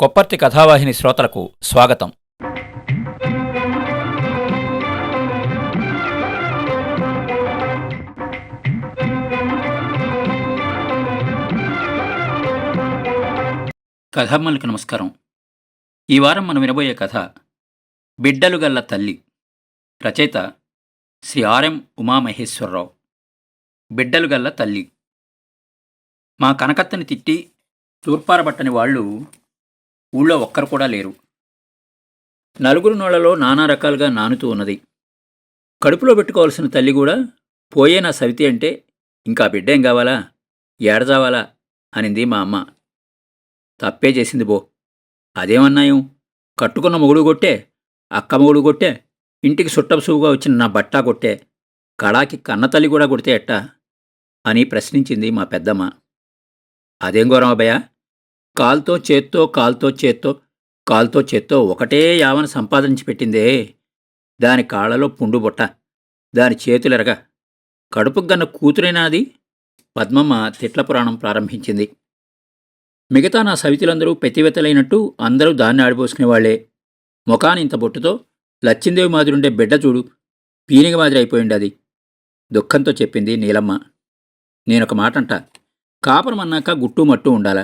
కొప్పర్తి కథావాహిని శ్రోతలకు స్వాగతం. కథామ్మలకి నమస్కారం. ఈ వారం మనం వినబోయే కథ బిడ్డలు గల్ల తల్లి. రచయిత శ్రీ ఆర్ఎం ఉమామహేశ్వరరావు. బిడ్డలు గల్ల తల్లి. మా కనకత్తని తిట్టి తూర్పారబట్టని వాళ్ళు ఊళ్ళో ఒక్కరు కూడా లేరు. నలుగురు నోళ్లలో నానా రకాలుగా నానుతూ ఉన్నది. కడుపులో పెట్టుకోవాల్సిన తల్లి కూడా పోయే నా సవితి అంటే ఇంకా బిడ్డేం కావాలా, ఏడజావాలా అనింది మా అమ్మ. తప్పే చేసింది బో. అదేమన్నాయం, కట్టుకున్న మొగుడు కొట్టే, అక్క మొగుడు కొట్టే, ఇంటికి సుట్టపుసువుగా వచ్చిన నా బట్టా కొట్టే, కళాకి కన్నతల్లి కూడా కొడితే ఎట్టా అని ప్రశ్నించింది మా పెద్దమ్మ. అదేం ఘోరం అబ్బయ్య, కాల్తో చేత్తో కాల్తో చేత్తో కాల్తో చేత్తో ఒకటే యావన సంపాదించి పెట్టిందే, దాని కాళ్లలో పుండుబుట్ట, దాని చేతులెరగ, కడుపుగన్న కూతురేనాది. పద్మమ్మ తిట్ల పురాణం ప్రారంభించింది. మిగతా నా సవితులందరూ పెతివెతలైనట్టు అందరూ దాన్ని ఆడిపోసుకునేవాళ్లే. ముఖాని ఇంత బొట్టుతో లచ్చిందేవి మాదిరుండే బిడ్డ చూడు, పీనిగ మాదిరి అయిపోయింది అది, దుఃఖంతో చెప్పింది నీలమ్మ. నేనొక మాటంట, కాపురం అన్నాక గుట్టు మట్టు ఉండాలా,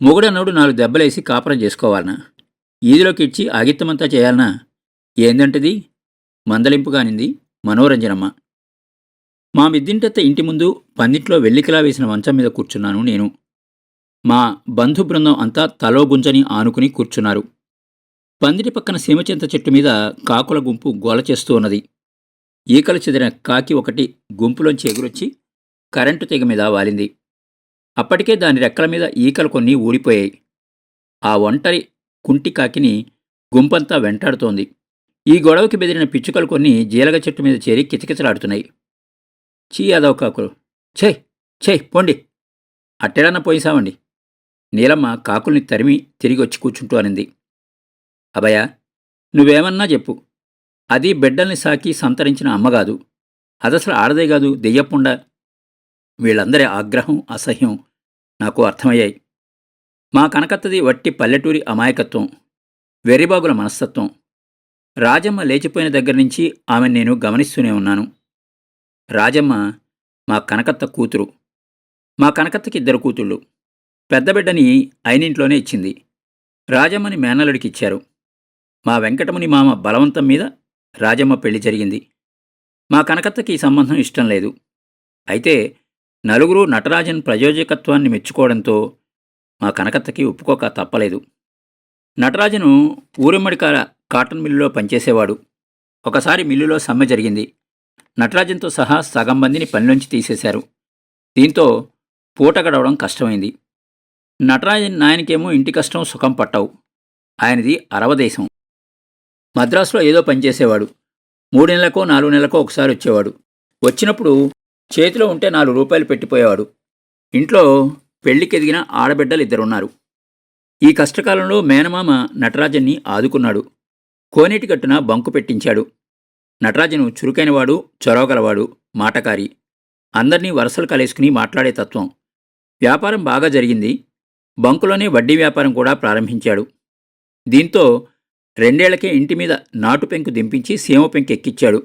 మొగుడన్నోడు 4 దెబ్బలేసి కాపురం చేసుకోవాలనా, ఈదిలోకి ఇచ్చి ఆగిత్తమంతా చేయాలనా, ఏందంటది మందలింపుగానింది మనోరంజనమ్మ. మా మిద్దింటెత్త ఇంటి ముందు పందిట్లో వెల్లికిలా వేసిన మంచం మీద కూర్చున్నాను నేను. మా బంధు బృందం అంతా తలో గుంజని ఆనుకుని కూర్చున్నారు. పందిటి పక్కన సీమచింత చెట్టు మీద కాకుల గుంపు గోల చేస్తూ ఉన్నది. ఈకలు చెదిరిన కాకి ఒకటి గుంపులోంచి ఎగురొచ్చి కరెంటు తీగ మీద వాలింది. అప్పటికే దాని రెక్కల మీద ఈకలు కొన్ని ఊడిపోయాయి. ఆ ఒంటరి కుంటి కాకిని గుంపంతా వెంటాడుతోంది. ఈ గొడవకి బెదిరిన పిచ్చుకలు కొన్ని జీలగ చెట్టు మీద చేరి కిచకిచలాడుతున్నాయి. చీ అదవ కాకులు, ఛే ఛే పోండి, అట్టెడన్నా పోయిసావండి. నీలమ్మ కాకుల్ని తరిమి తిరిగి వచ్చి కూర్చుంటూ అనింది. అభయ, నువ్వేమన్నా చెప్పు, అది బిడ్డల్ని సాకి సంతరించిన అమ్మగాదు, అదసలు ఆడదే కాదు, దెయ్యపుండ. వీళ్ళందరి ఆగ్రహం అసహ్యం నాకు అర్థమయ్యాయి. మా కనకత్తది వట్టి పల్లెటూరి అమాయకత్వం, వెర్రిబాగుల మనస్తత్వం. రాజమ్మ లేచిపోయిన దగ్గర్నుంచి ఆమెను నేను గమనిస్తూనే ఉన్నాను. రాజమ్మ మా కనకత్త కూతురు. మా కనకత్తకి 2 కూతుళ్ళు. పెద్ద బిడ్డని అయినింట్లోనే ఇచ్చింది. రాజమ్మని మేనలుడికిచ్చారు. మా వెంకటముని మామ బలవంతం మీద రాజమ్మ పెళ్లి జరిగింది. మా కనకత్తకి ఈ సంబంధం ఇష్టం లేదు. అయితే నలుగురు నటరాజన్ ప్రయోజకత్వాన్ని మెచ్చుకోవడంతో మా కనకత్తకి ఒప్పుకోక తప్పలేదు. నటరాజను ఊరిమ్మడికాల కాటన్ మిల్లులో పనిచేసేవాడు. ఒకసారి మిల్లులో సమ్మె జరిగింది. నటరాజన్తో సహా సగం మందిని పనిలోంచి తీసేశారు. దీంతో పూట గడవడం కష్టమైంది. నటరాజన్ నాయనకేమో ఇంటి కష్టం సుఖం పట్టవు. ఆయనది అరవదేశం. మద్రాసులో ఏదో పనిచేసేవాడు. 3 నెలలకో 4 నెలలకో ఒకసారి వచ్చేవాడు. వచ్చినప్పుడు చేతిలో ఉంటే 4 రూపాయలు పెట్టిపోయేవాడు. ఇంట్లో పెళ్లికెదిగిన ఆడబిడ్డలు 2 ఉన్నారు. ఈ కష్టకాలంలో మేనమామ నటరాజన్ని ఆదుకున్నాడు. కోనేటి గట్టున బంకు పెట్టించాడు. నటరాజను చురుకైనవాడు, చొరవగలవాడు, మాటకారి, అందర్నీ వరసలు కలేసుకుని మాట్లాడే తత్వం. వ్యాపారం బాగా జరిగింది. బంకులోనే వడ్డీ వ్యాపారం కూడా ప్రారంభించాడు. దీంతో 2 ఏళ్లకే ఇంటి మీద నాటు పెంకు దింపించి సీమ పెంకు ఎక్కిచ్చాడు.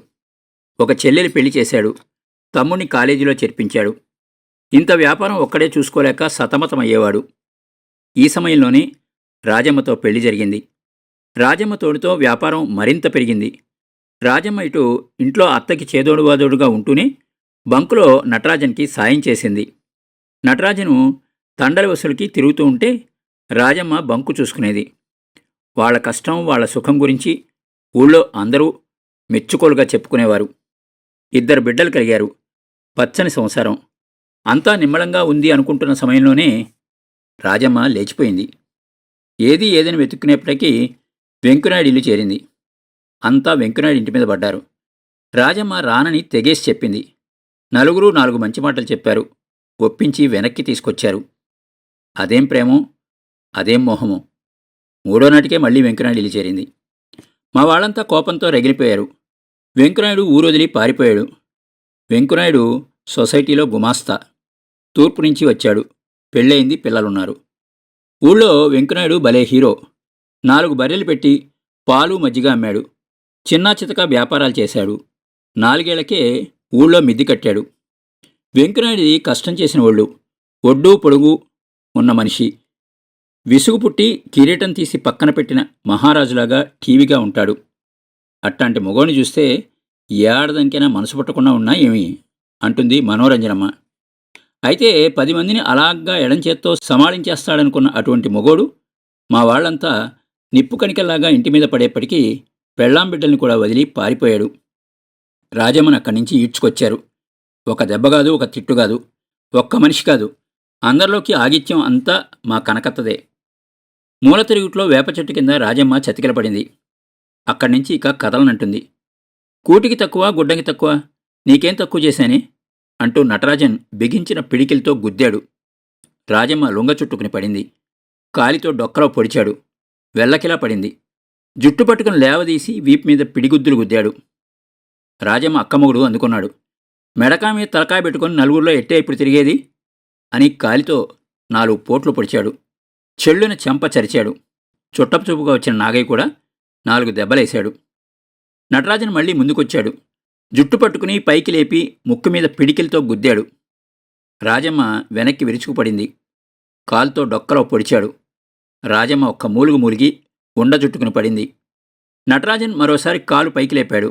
ఒక చెల్లెలి పెళ్లి చేశాడు. తమ్ముణ్ణి కాలేజీలో చేర్పించాడు. ఇంత వ్యాపారం ఒక్కడే చూసుకోలేక సతమతమయ్యేవాడు. ఈ సమయంలోనే రాజమ్మతో పెళ్లి జరిగింది. రాజమ్మ తోడుతో వ్యాపారం మరింత పెరిగింది. రాజమ్మ ఇటు ఇంట్లో అత్తకి చేదోడువాదోడుగా ఉంటూనే బంకులో నటరాజన్కి సాయం చేసింది. నటరాజను తండల వసూలుకి తిరుగుతూ ఉంటే రాజమ్మ బంకు చూసుకునేది. వాళ్ల కష్టం వాళ్ల సుఖం గురించి ఊళ్ళో అందరూ మెచ్చుకోలుగా చెప్పుకునేవారు. 2 బిడ్డలు కలిగారు. పచ్చని సంసారం అంతా నిమ్మళంగా ఉంది అనుకుంటున్న సమయంలోనే రాజమ్మ లేచిపోయింది. ఏదని వెతుక్కునేప్పటికీ వెంకునాయుడు ఇల్లు చేరింది. అంతా వెంకునాయుడు ఇంటి మీద పడ్డారు. రాజమ్మ రానని తెగేసి చెప్పింది. నలుగురు 4 మంచి మాటలు చెప్పారు. ఒప్పించి వెనక్కి తీసుకొచ్చారు. అదేం ప్రేమో, అదేం మోహమో. 3వ నాటికే మళ్లీ వెంకునాయుడు ఇల్లు చేరింది. మా వాళ్ళంతా కోపంతో రగిలిపోయారు. వెంకునాయుడు ఊరొదిలి పారిపోయాడు. వెంకునాయుడు సొసైటీలో గుమాస్తా. తూర్పు నుంచి వచ్చాడు. పెళ్ళయింది, పిల్లలున్నారు. ఊళ్ళో వెంకనాయుడు భలే హీరో. 4 బర్రెలు పెట్టి పాలు మజ్జిగ అమ్మాడు. చిన్నా చితక వ్యాపారాలు చేశాడు. 4 ఏళ్లకే ఊళ్ళో మిద్ది కట్టాడు. వెంకనాయుడిది కష్టం చేసిన ఒళ్ళు. ఒడ్డు పొడుగు ఉన్న మనిషి. విసుగు పుట్టి కిరీటం తీసి పక్కన పెట్టిన మహారాజులాగా టీవీగా ఉంటాడు. అట్టాంటి మొగోని చూస్తే ఏడాదానికైనా మనసు పట్టకుండా ఉన్నా ఏమి అంటుంది మనోరంజనమ్మ. అయితే 10 మందిని అలాగా ఎడంచేత్తో సమాళించేస్తాడనుకున్న అటువంటి మొగోడు మా వాళ్లంతా నిప్పు కణికల్లాగా ఇంటి మీద పడేప్పటికీ పెళ్ళాం బిడ్డల్ని కూడా వదిలి పారిపోయాడు. రాజమ్మని అక్కడి నుంచి ఈడ్చుకొచ్చారు. ఒక దెబ్బ కాదు, ఒక తిట్టు కాదు, ఒక్క మనిషి కాదు, అందరిలోకి ఆగిత్యం అంతా మా కనకత్తదే. మూల తిరుగుట్లో వేప చెట్టు కింద రాజమ్మ చతికిలపడింది. అక్కడి నుంచి ఇక కదలనంటుంది. కూటికి తక్కువ, గుడ్డకి తక్కువ, నీకేం తక్కువ చేశానే అంటూ నటరాజన్ బిగించిన పిడికిలతో గుద్దాడు. రాజమ్మ లొంగ చుట్టుకుని పడింది. కాలితో డొక్కలో పొడిచాడు. వెల్లకిలా పడింది. జుట్టు పట్టుకుని లేవదీసి వీపు మీద పిడిగుద్దులు గుద్దాడు. రాజమ్మ అక్కమొగుడు అందుకున్నాడు. మెడకా మీద తలకాయ పెట్టుకుని నలుగురిలో ఎట్టే ఇప్పుడు తిరిగేది అని కాలితో 4 పోట్లు పొడిచాడు. చెళ్ళున చెంప చరిచాడు. చుట్టపు చూపుగా వచ్చిన నాగయ్య కూడా 4 దెబ్బలేశాడు. నటరాజన్ మళ్లీ ముందుకొచ్చాడు. జుట్టు పట్టుకుని పైకి లేపి ముక్కు మీద పిడికిలతో గుద్దాడు. రాజమ్మ వెనక్కి విరుచుకుపడింది. కాలుతో డొక్కలో పొడిచాడు. రాజమ్మ ఒక్క మూలుగు మూలిగి ఉండ జుట్టుకుని పడింది. నటరాజన్ మరోసారి కాలు పైకి లేపాడు.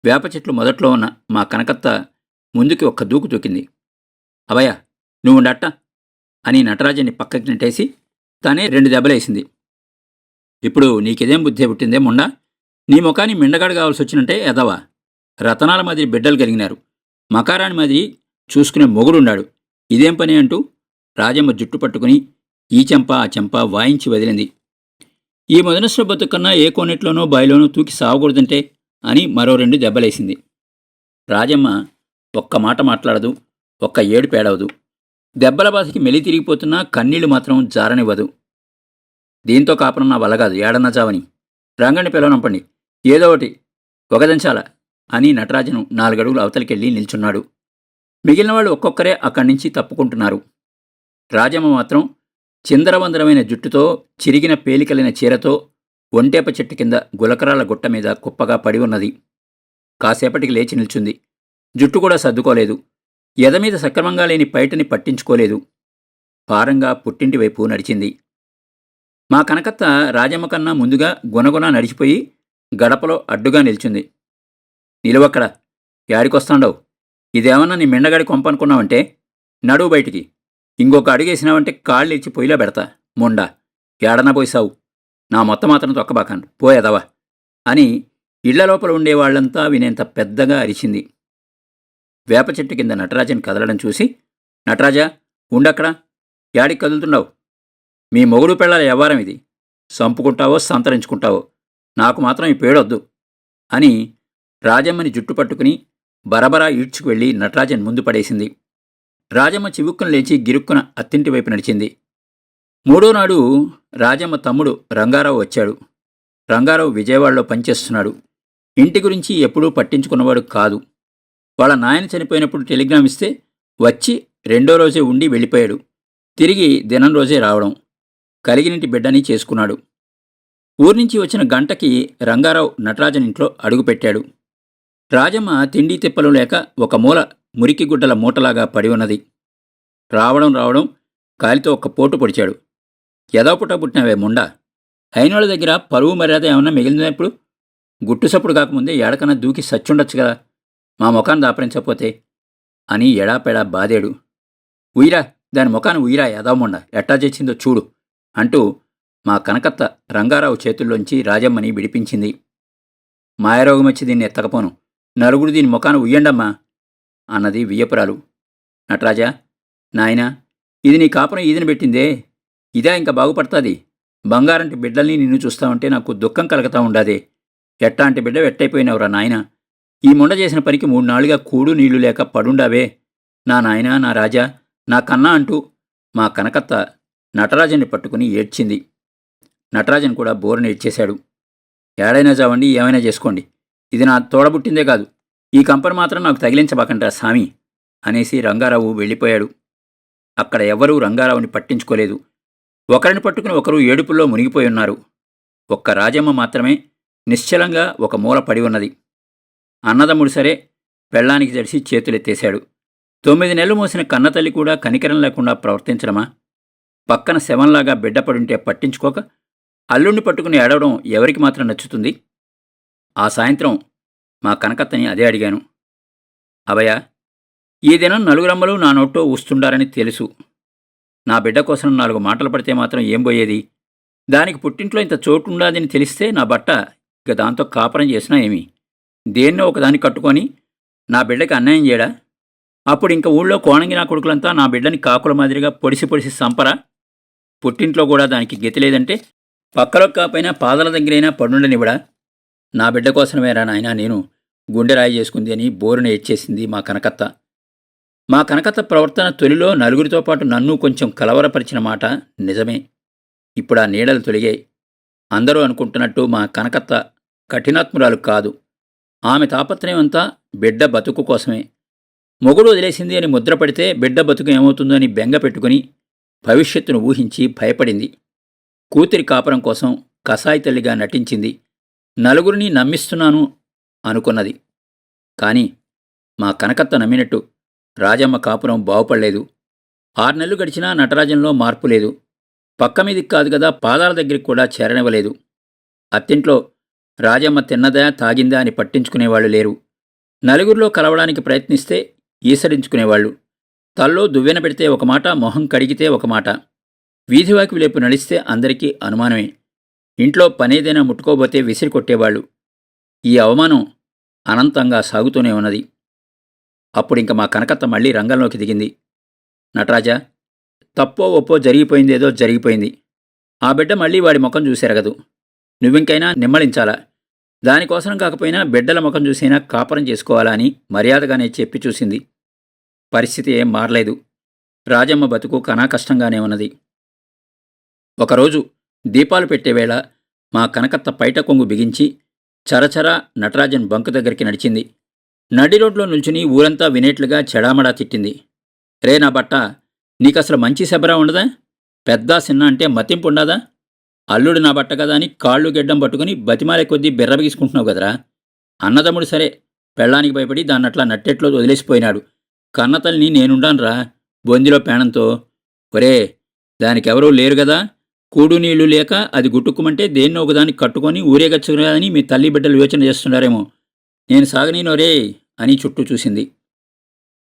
వేప చెట్లు మొదట్లో ఉన్న మా కనకత్త ముందుకి ఒక్క దూకు దూకింది. అవయ్య నువ్వుండట్ట అని నటరాజన్ని పక్కకి నెట్టేసి తానే 2 దెబ్బలేసింది. ఇప్పుడు నీకిదేం బుద్ధే పుట్టిందే ముండా? నీ ముఖాన్ని మిండగాడు కావాల్సి వచ్చినంటే ఎదవా. రతనాల మాదిరి బిడ్డలు కలిగినారు. మకారాని మాదిరి చూసుకునే మొగుడుండాడు. ఇదేం పని అంటూ రాజమ్మ జుట్టు పట్టుకుని ఈ చెంప ఆ చెంప వాయించి వదిలింది. ఈ మొదనశ్వ బతుకన్నా ఏ కోనెట్లోనో బాయిలోనో తూకి సావకూడదంటే అని మరో 2 దెబ్బలేసింది. రాజమ్మ ఒక్క మాట మాట్లాడదు, ఒక్క ఏడు పేడవదు. దెబ్బల బాధకి మెలి తిరిగిపోతున్నా కన్నీళ్లు మాత్రం జారనివ్వదు. దీంతో కాపురం నా వల్ల కాదు, ఏడన్నా చావని. రంగండి పిలవనంపండి, ఏదో ఒకటి ఒకదంచాల అని నటరాజను 4 అడుగులు అవతలికెళ్ళి నిల్చున్నాడు. మిగిలిన వాళ్ళు ఒక్కొక్కరే అక్కడి నుంచి తప్పుకుంటున్నారు. రాజమ్మ మాత్రం చిందరవందరమైన జుట్టుతో, చిరిగిన పేలికలైన చీరతో ఒంటేప చెట్టు కింద గులకరాల గుట్ట మీద కుప్పగా పడి ఉన్నది. కాసేపటికి లేచి నిల్చుంది. జుట్టు కూడా సర్దుకోలేదు. ఎదమీద సక్రమంగా లేని పైటని పట్టించుకోలేదు. భారంగా పుట్టింటి వైపు నడిచింది. మా కనకత్త రాజమ్మ కన్నా ముందుగా గునగున నడిచిపోయి గడపలో అడ్డుగా నిల్చుంది. నిలువక్కడ, యాడికొస్తాండవు? ఇదేమన్నా నీ మిండగాడి కొంపనుకున్నావంటే నడువు బయటికి. ఇంకొక అడుగేసినావంటే కాళ్ళు ఇచ్చి పొయ్యిలో పెడతా. ముండా ఏడన్నా పోయిసావు. నా మొత్తం మాత్రం తొక్కబాకాను, పోయేదవా అని ఇళ్ల లోపల ఉండేవాళ్లంతా వినేంత పెద్దగా అరిచింది. వేప చెట్టు కింద నటరాజన్ కదలడం చూసి, నటరాజా ఉండక్కడా, యాడికి కదులుతున్నావు? మీ మొగుడు పెళ్ళాల వ్యవహారం ఇది. సంపుకుంటావో సంతరించుకుంటావో, నాకు మాత్రం ఈ పేడొద్దు అని రాజమ్మని జుట్టు పట్టుకుని బరబరా ఈడ్చుకు వెళ్ళి నటరాజన్ ముందు పడేసింది. రాజమ్మ చివుక్కును లేచి గిరుక్కున అత్తింటి వైపు నడిచింది. 3వ నాడు రాజమ్మ తమ్ముడు రంగారావు వచ్చాడు. రంగారావు విజయవాడలో పనిచేస్తున్నాడు. ఇంటి గురించి ఎప్పుడూ పట్టించుకున్నవాడు కాదు. వాళ్ళ నాయన చనిపోయినప్పుడు టెలిగ్రామ్ ఇస్తే వచ్చి 2వ రోజే ఉండి వెళ్ళిపోయాడు. తిరిగి దినం రోజే రావడం. కలిగినింటి బిడ్డని చేసుకున్నాడు. ఊర్నుంచి వచ్చిన గంటకి రంగారావు నటరాజన్ ఇంట్లో అడుగుపెట్టాడు. రాజమ్మ తిండి తిప్పలు లేక ఒక మూల మురికి గుడ్డల మూటలాగా పడి ఉన్నది. రావడం కాలితో ఒక్క పోటు పొడిచాడు. ఎదవపుట పుట్టినవే ముండా, అయినోళ్ళ దగ్గర పరువు మర్యాద ఏమన్నా మిగిలిందా? ఇప్పుడు గుట్టుసప్పుడు కాకముందే ఏడకన్నా దూకి సచ్చుండొచ్చు కదా, మా ముఖాన్ని దాపరించకపోతే అని ఎడాపెడా బాదేడు. ఉయిరా, దాని ముఖాన్ని ఉయిరా ఎదవముండా, ఎట్టా చేసిందో చూడు అంటూ మా కనకత్త రంగారావు చేతుల్లోంచి రాజమ్మని విడిపించింది. మాయరోగం వచ్చి దీన్ని ఎత్తకపోను, నలుగురు దీని ముఖాన్ని ఉయ్యండమ్మా అన్నది వియ్యపురాలు. నటరాజా, నాయనా, ఇది నీ కాపురం ఈదిన పెట్టిందే, ఇదే ఇంకా బాగుపడుతుంది. బంగారంటి బిడ్డల్ని నిన్ను చూస్తామంటే నాకు దుఃఖం కలగతా ఉండాదే. ఎట్టాంటి బిడ్డ వెట్టయిపోయినవురా నాయన. ఈ ముండ చేసిన పనికి 3 నాళ్లుగా కూడు నీళ్లు లేక పడుండావే. నా నాయనా, నా రాజా, నా కన్నా అంటూ మా కనకత్త నటరాజన్ని పట్టుకుని ఏడ్చింది. నటరాజన్ కూడా బోరుని ఏడ్చేశాడు. ఏడైనా చావండి, ఏమైనా చేసుకోండి, ఇది నా తోడబుట్టిందే కాదు. ఈ కంపని మాత్రం నాకు తగిలించబాకంటారా సామి అనేసి రంగారావు వెళ్ళిపోయాడు. అక్కడ ఎవ్వరూ రంగారావుని పట్టించుకోలేదు. ఒకరిని పట్టుకుని ఒకరు ఏడుపుల్లో మునిగిపోయి ఉన్నారు. ఒక్క రాజమ్మ మాత్రమే నిశ్చలంగా ఒక మూల పడి ఉన్నది. అన్నదమ్ముడు సరే పెళ్ళానికి జడిసి చేతులెత్తేశాడు. 9 నెలలు మోసిన కన్నతల్లి కూడా కనికరం లేకుండా ప్రవర్తించడమా? పక్కన శవంలాగా బిడ్డపడుంటే పట్టించుకోక అల్లుణ్ణి పట్టుకుని ఏడవడం ఎవరికి మాత్రం నచ్చుతుంది? ఆ సాయంత్రం మా కనకత్తని అదే అడిగాను. అభయ, ఈ దినం నలుగురమ్మలు నా నోట్లో ఊస్తుండారని తెలుసు. నా బిడ్డ కోసం 4 మాటలు పడితే మాత్రం ఏం పోయేది? దానికి పుట్టింట్లో ఇంత చోటు ఉండాదని తెలిస్తే నా బట్ట ఇక దాంతో కాపురం చేసినా ఏమి? దేన్నో ఒకదాన్ని కట్టుకొని నా బిడ్డకి అన్యాయం చేయడా? అప్పుడు ఇంక ఊళ్ళో కోణంగి నా కొడుకులంతా నా బిడ్డని కాకుల మాదిరిగా పొడిసి పొడిసి సంపరా? పుట్టింట్లో కూడా దానికి గతి లేదంటే పక్కలో కాపైనా పాదాల దగ్గరైనా పడుండనివ్వడా? నా బిడ్డ కోసమేరా నాయనా నేను గుండె రాయి చేసుకుంది అని బోరున ఏడ్చేసింది మా కనకత్త. మా కనకత్త ప్రవర్తన తొలిలో నలుగురితో పాటు నన్ను కొంచెం కలవరపరిచిన మాట నిజమే. ఇప్పుడు ఆ నీడలు తొలిగాయి. అందరూ అనుకుంటున్నట్టు మా కనకత్త కఠినాత్మురాలు కాదు. ఆమె తాపత్రయం అంతా బిడ్డ బతుకు కోసమే. మొగుడు వదిలేసింది అని ముద్రపడితే బిడ్డ బతుకు ఏమవుతుందో అని బెంగ పెట్టుకుని భవిష్యత్తును ఊహించి భయపడింది. కూతురి కాపురం కోసం కసాయి తల్లిగా నటించింది. నలుగురిని నమ్మిస్తున్నాను అనుకున్నది. కాని మా కనకత్త నమ్మినట్టు రాజమ్మ కాపురం బాగుపడలేదు. 6 నెలలు గడిచినా నటరాజంలో మార్పు లేదు. పక్క మీదికి కాదు కదా, పాదాల దగ్గరికి కూడా చేరనివ్వలేదు. అత్తింట్లో రాజమ్మ తిన్నదా తాగిందా అని పట్టించుకునేవాళ్లు లేరు. నలుగురిలో కలవడానికి ప్రయత్నిస్తే ఈసడించుకునేవాళ్లు. తల్లో దువ్వెన పెడితే ఒక మాట, మొహం కడిగితే ఒక మాట. వీధివాకి వైపు నడిస్తే అందరికీ అనుమానమే. ఇంట్లో పనేదైనా ముట్టుకోబోతే విసిరి కొట్టేవాళ్లు. ఈ అవమానం అనంతంగా సాగుతూనే ఉన్నది. అప్పుడింక మా కనకత్త మళ్లీ రంగంలోకి దిగింది. నటరాజా, తప్పో ఒప్పో జరిగిపోయిందేదో జరిగిపోయింది. ఆ బిడ్డ మళ్లీ వాడి ముఖం చూసేరగదు. నువ్వింకైనా నిమ్మళించాలా? దానికోసం కాకపోయినా బిడ్డల ముఖం చూసైనా కాపురం చేసుకోవాలా అని మర్యాదగానే చెప్పి చూసింది. పరిస్థితి ఏం మారలేదు. రాజమ్మ బతుకు కనాకష్టంగానే ఉన్నది. ఒకరోజు దీపాలు పెట్టేవేళ మా కనకత్త పైట కొంగు బిగించి చరచరా నటరాజన్ బంకు దగ్గరికి నడిచింది. నడి రోడ్లో నిల్చుని ఊరంతా వినేట్లుగా చెడామడా తిట్టింది. రే నా బట్ట, నీకసలు మంచి శబరా ఉండదా? పెద్ద చిన్న అంటే మతింపు ఉండదా? అల్లుడు నా బట్ట కదా అని కాళ్ళు గెడ్డం పట్టుకుని బతిమాలే కొద్దీ బెర్రబిగించుకుంటున్నావు కదరా. అన్నదమ్ముడు సరే పెళ్ళానికి భయపడి దాన్నట్లా నట్టెట్లో వదిలేసిపోయినాడు. కన్నతల్ని నేనుండాన్రా బొందిలో పేణంతో. ఒరే, దానికెవరూ లేరు గదా. కూడు నీళ్లు లేక అది గుట్టుకుమంటే దేన్నో ఒకదాన్ని కట్టుకొని ఊరేగచ్చుకునేదని మీ తల్లి బిడ్డలు యోచన చేస్తున్నారేమో. నేను సాగనీనోరే అని చుట్టూ చూసింది.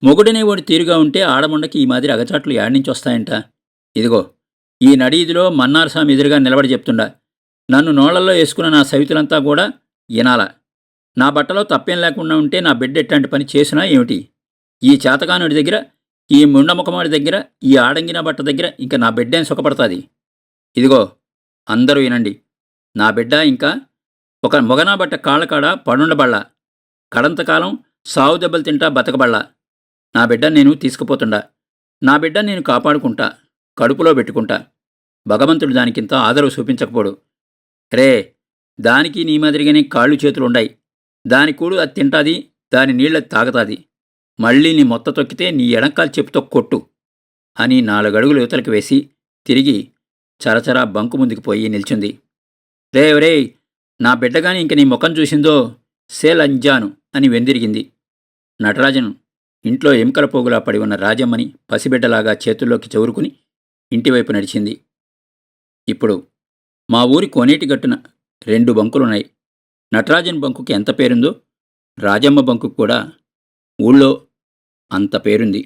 మొగుడనే వాడు తీరుగా ఉంటే ఆడముండకి ఈ మాదిరి అగచాట్లు యాడ్నించొస్తాయంట. ఇదిగో ఈ నడీదిలో మన్నారస్వామి ఎదురుగా నిలబడి చెప్తుండా. నన్ను నోళ్లలో వేసుకున్న నా సవితులంతా కూడా ఇనాల. నా బట్టలో తప్పేం లేకుండా ఉంటే నా బిడ్డ ఎట్లాంటి పని చేసినా ఏమిటి? ఈ చేతకానుడి దగ్గర, ఈ ముండముఖమాడి దగ్గర, ఈ ఆడంగిన బట్ట దగ్గర ఇంక నా బిడ్డేం సుఖపడుతుంది? ఇదిగో అందరూ వినండి. నా బిడ్డ ఇంకా ఒక మొగనా బట్ట కాళ్ళకాడ పడుండబళ్ళ. కడంతకాలం సావు దెబ్బలు తింటా బతకబళ్ళ. నా బిడ్డను నేను తీసుకుపోతుండా. నా బిడ్డను నేను కాపాడుకుంటా, కడుపులో పెట్టుకుంటా. భగవంతుడు దానికింత ఆదరవు చూపించకపోడు. రే, దానికి నీ మాదిరిగానే కాళ్ళు చేతులుండాయి. దాని కూడు అది తింటాది, దాని నీళ్ళది తాగతాది. మళ్ళీ నీ మొత్త తొక్కితే నీ ఎడంకాలు చెప్పుతో కొట్టు అని 4 అడుగులు యువతలకి వేసి తిరిగి చరచరా బంకు ముందుకు పోయి నిల్చుంది. రే, నా బిడ్డగాని ఇంక నీ ముఖం చూసిందో సేలంజాను అని వెందిరిగింది. నటరాజను ఇంట్లో ఎముకల పోగులా పడి ఉన్న రాజమ్మని పసిబిడ్డలాగా చేతుల్లోకి చౌరుకుని ఇంటివైపు నడిచింది. ఇప్పుడు మా ఊరి కోనేటి గట్టున 2 బంకులున్నాయి. నటరాజన్ బంకుకి ఎంత పేరుందో రాజమ్మ బంకుకు కూడా ఊళ్ళో అంత పేరుంది.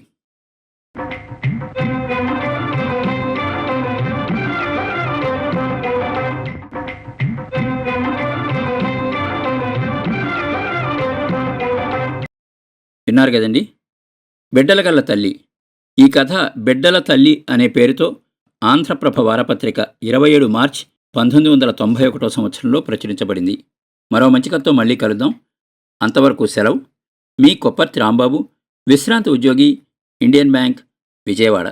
విన్నారు కదండి, బిడ్డలగల్ల తల్లి. ఈ కథ బిడ్డల తల్లి అనే పేరుతో ఆంధ్రప్రభ వారపత్రిక 27 మార్చి 1991 సంవత్సరంలో ప్రచురించబడింది. మరో మంచి కథతో మళ్ళీ కలుద్దాం. అంతవరకు సెలవు. మీ కొప్పర్తి రాంబాబు, విశ్రాంతి ఉద్యోగి, ఇండియన్ బ్యాంక్, విజయవాడ.